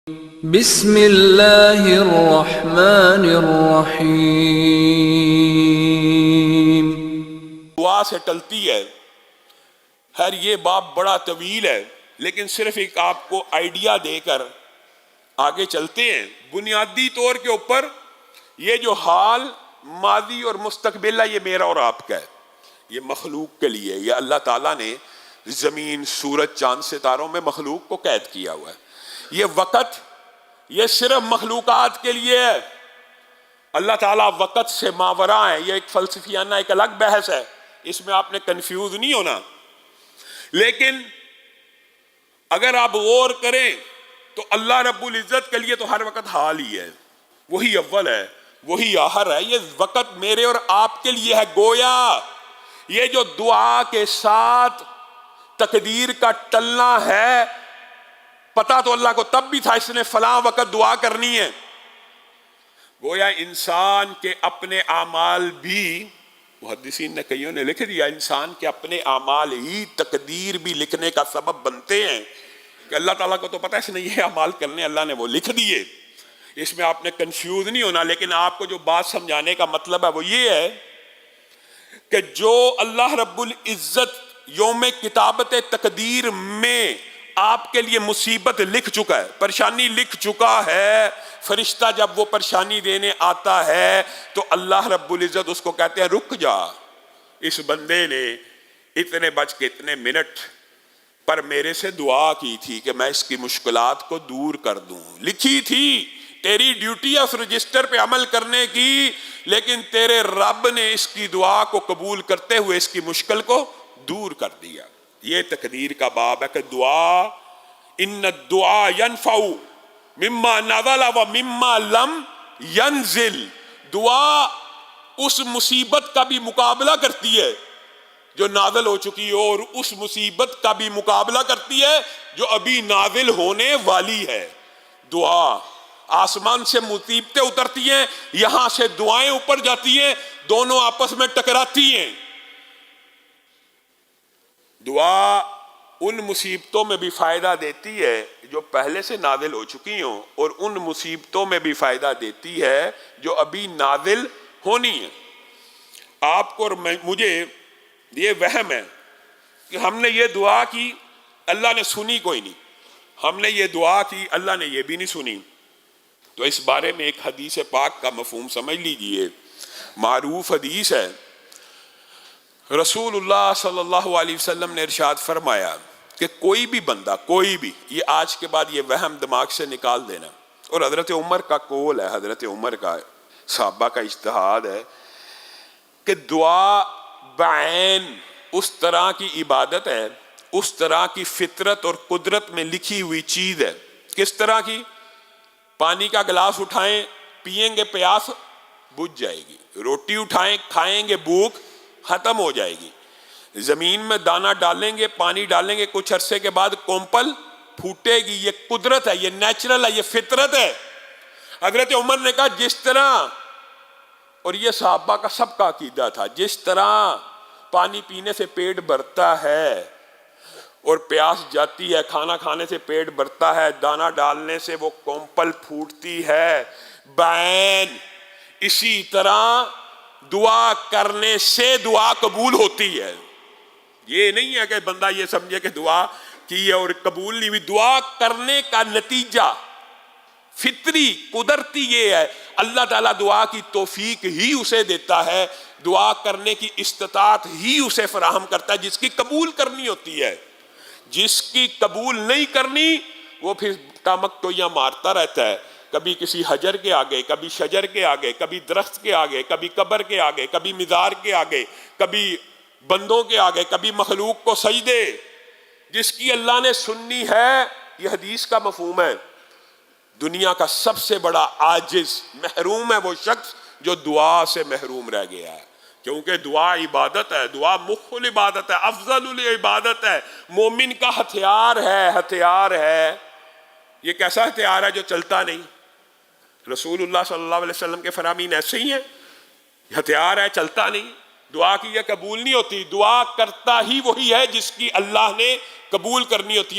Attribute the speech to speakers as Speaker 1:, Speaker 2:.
Speaker 1: بسم اللہ الرحمن الرحیم۔
Speaker 2: دعا سے ٹلتی ہے۔ خیر یہ باب بڑا طویل ہے، لیکن صرف ایک آپ کو آئیڈیا دے کر آگے چلتے ہیں۔ بنیادی طور کے اوپر یہ جو حال ماضی اور مستقبل ہے، یہ میرا اور آپ کا ہے، یہ مخلوق کے لیے۔ یہ اللہ تعالیٰ نے زمین، سورج، چاند، ستاروں میں مخلوق کو قید کیا ہوا ہے۔ یہ وقت یہ صرف مخلوقات کے لیے ہے۔ اللہ تعالیٰ وقت سے ماوراء ہے، یہ ایک فلسفیانہ ایک الگ بحث ہے، اس میں آپ نے کنفیوز نہیں ہونا۔ لیکن اگر آپ غور کریں تو اللہ رب العزت کے لیے تو ہر وقت حال ہی ہے، وہی اول ہے، وہی آخر ہے۔ یہ وقت میرے اور آپ کے لیے ہے۔ گویا یہ جو دعا کے ساتھ تقدیر کا ٹلنا ہے، پتا تو اللہ کو تب بھی تھا اس نے فلاں وقت دعا کرنی ہے۔ گویا انسان کے اپنے اعمال بھی، محدثین نے کئیوں نے لکھ دیا، انسان کے اپنے اعمال ہی تقدیر بھی لکھنے کا سبب بنتے ہیں کہ اللہ تعالیٰ کو تو پتہ ہے اس نے یہ اعمال کرنے، اللہ نے وہ لکھ دیے۔ اس میں آپ نے کنفیوز نہیں ہونا۔ لیکن آپ کو جو بات سمجھانے کا مطلب ہے وہ یہ ہے کہ جو اللہ رب العزت یوم کتابت تقدیر میں آپ کے لیے مصیبت لکھ چکا ہے، پریشانی لکھ چکا ہے، فرشتہ جب وہ پریشانی دینے آتا ہے تو اللہ رب العزت اس کو کہتے ہیں رک جا، اس بندے نے اتنے بج کے اتنے منٹ پر میرے سے دعا کی تھی کہ میں اس کی مشکلات کو دور کر دوں، لکھی تھی، تیری ڈیوٹی ہے اس رجسٹر پہ عمل کرنے کی، لیکن تیرے رب نے اس کی دعا کو قبول کرتے ہوئے اس کی مشکل کو دور کر دیا۔ یہ تقدیر کا باب ہے کہ دعا، ان الدعاء ينفع مما نزل ومما لم ينزل، دعا اس مصیبت کا بھی مقابلہ کرتی ہے جو نازل ہو چکی ہو، اور اس مصیبت کا بھی مقابلہ کرتی ہے جو ابھی نازل ہونے والی ہے۔ دعا آسمان سے مصیبتیں اترتی ہیں، یہاں سے دعائیں اوپر جاتی ہیں، دونوں آپس میں ٹکراتی ہیں۔ دعا ان مصیبتوں میں بھی فائدہ دیتی ہے جو پہلے سے نازل ہو چکی ہوں، اور ان مصیبتوں میں بھی فائدہ دیتی ہے جو ابھی نازل ہونی ہے۔ آپ کو اور مجھے یہ وہم ہے کہ ہم نے یہ دعا کی، اللہ نے سنی کوئی نہیں، ہم نے یہ دعا کی، اللہ نے یہ بھی نہیں سنی۔ تو اس بارے میں ایک حدیث پاک کا مفہوم سمجھ لیجئے۔ معروف حدیث ہے، رسول اللہ صلی اللہ علیہ وسلم نے ارشاد فرمایا کہ کوئی بھی بندہ، کوئی بھی، یہ آج کے بعد یہ وہم دماغ سے نکال دینا، اور حضرت عمر کا قول ہے، حضرت عمر کا، صحابہ کا اجتہاد ہے کہ دعا بعین اس طرح کی عبادت ہے، اس طرح کی فطرت اور قدرت میں لکھی ہوئی چیز ہے۔ کس طرح کی؟ پانی کا گلاس اٹھائیں، پئیں گے پیاس بجھ جائے گی، روٹی اٹھائیں کھائیں گے بھوک ختم ہو جائے گی، زمین میں دانہ ڈالیں گے، پانی ڈالیں گے، کچھ عرصے کے بعد کومپل پھوٹے گی۔ یہ قدرت ہے، یہ نیچرل ہے، یہ فطرت ہے۔ حضرت عمر نے کہا جس طرح، اور یہ صحابہ کا سب کا عقیدہ تھا، جس طرح پانی پینے سے پیٹ بھرتا ہے اور پیاس جاتی ہے، کھانا کھانے سے پیٹ بھرتا ہے، دانہ ڈالنے سے وہ کومپل پھوٹتی ہے، بعین اسی طرح دعا کرنے سے دعا قبول ہوتی ہے۔ یہ نہیں ہے کہ بندہ یہ سمجھے کہ دعا کی ہے اور قبول نہیں ہوئی۔ دعا کرنے کا نتیجہ فطری قدرتی یہ ہے، اللہ تعالیٰ دعا کی توفیق ہی اسے دیتا ہے، دعا کرنے کی استطاعت ہی اسے فراہم کرتا ہے جس کی قبول کرنی ہوتی ہے۔ جس کی قبول نہیں کرنی وہ پھر ٹامکٹویاں مارتا رہتا ہے، کبھی کسی حجر کے آگے، کبھی شجر کے آگے، کبھی درخت کے آگے، کبھی قبر کے آگے، کبھی مزار کے آگے، کبھی بندوں کے آگے، کبھی مخلوق کو سجدے۔ جس کی اللہ نے سننی ہے، یہ حدیث کا مفہوم ہے، دنیا کا سب سے بڑا عاجز محروم ہے وہ شخص جو دعا سے محروم رہ گیا ہے، کیونکہ دعا عبادت ہے، دعا مخ العبادت ہے، افضل العبادت ہے، مومن کا ہتھیار ہے، ہتھیار ہے۔ یہ کیسا ہتھیار ہے جو چلتا نہیں؟ رسول اللہ صلی اللہ علیہ وسلم کے فرامین ایسے ہی ہیں، ہتھیار ہے چلتا نہیں، دعا کی یہ قبول نہیں ہوتی۔ دعا کرتا ہی وہی ہے جس کی اللہ نے قبول کرنی ہوتی ہے۔